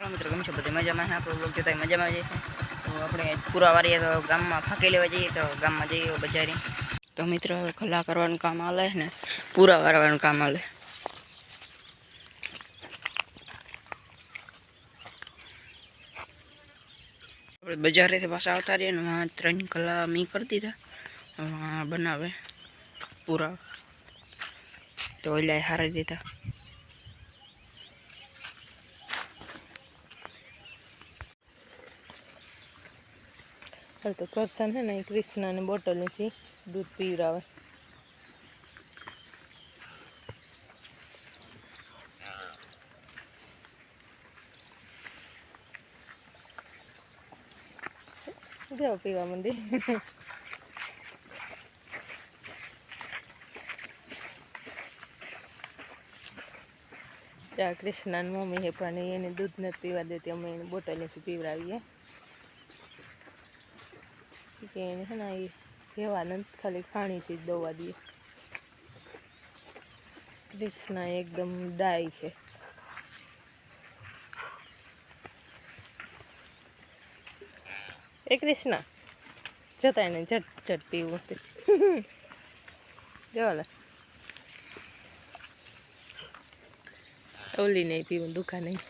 મિત્રો કેમ છો? બધે મજામાં છે? આપણો બ્લોગ જોતા મજામાં જઈએ તો આપણે પૂરા વારીએ તો ગામમાં ફાંકી લેવા જઈએ તો ગામમાં જઈએ બજારે તો મિત્રો હવે ખલા કરવાનું કામ આલે ને પૂરા વારવાનું કામ આલે આપણે બજારેથી પાછા આવતા રહીએ ને 3 કલા મી કરી દીધા બનાવે પૂરા તો ઓલા હારી દીધા तो करसन है ना कृष्णा ने बोतल थी दूध पी रहा है पीवा मंडी त्या कृष्णा मम्मी है पानी ये दूध नहीं पीवा देती अमे बोतल थी पीवरावीए કે છે ને એ કહેવાનું ખાલી ખાણીથી જ દવા દઈએ કૃષ્ણા એકદમ ડાય છે એ કૃષ્ણા જતા એને ઝટ ઝટ પીવું જોવાલા ઓલી નહીં પીવું દુકાન નહીં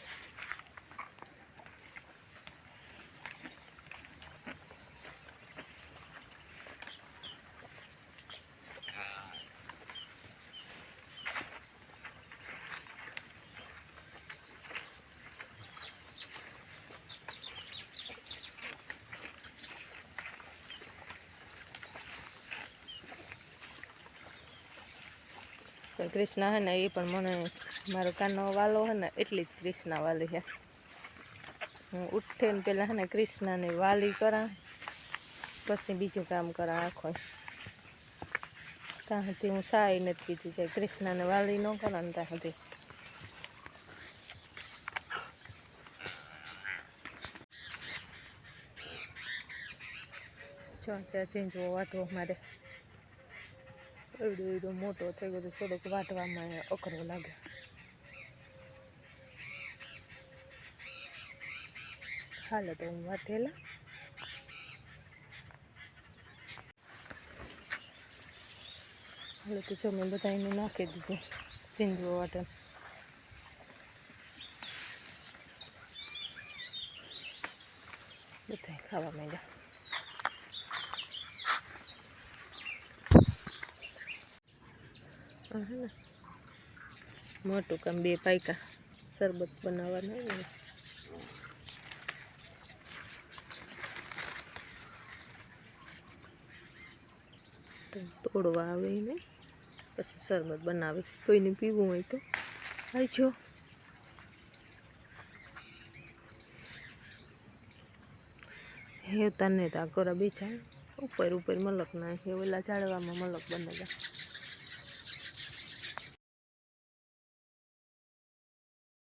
कृष्णा है ने ये पण मने मारो कानो वालो है ने एटली ज कृष्णा वाली है हूँ उठे ने पहला है ने कृष्णा ने वाली करा पछी बीजू काम करा आखो ત્યાં સુધી હું સાઈ નથી પીધી જાય કૃષ્ણાને વાલી ન કરો ને ત્યાં સુધી જો ત્યાં ચીંજવો વાટવો મારે એવડો મોટો થઈ ગયો થોડોક વાટવામાં અઘરો લાગે હાલે તો હું વાટેલા હાલે તો જો મેં બધા એને નાખી દીધું ચીંજવો વાટે બધા ખાવા માંડ્યા है ना मोटू काम 2 पाइका शरबत बनावाना है तो तोड़वा आवे ने પછી શરબત બનાવે કોઈને પીવું હોય તો આવી છો હે તને તા કોરા બીજા ઉપર ઉપર મલક ના હે ઓલા ઝાડવામાં મલક બનેલા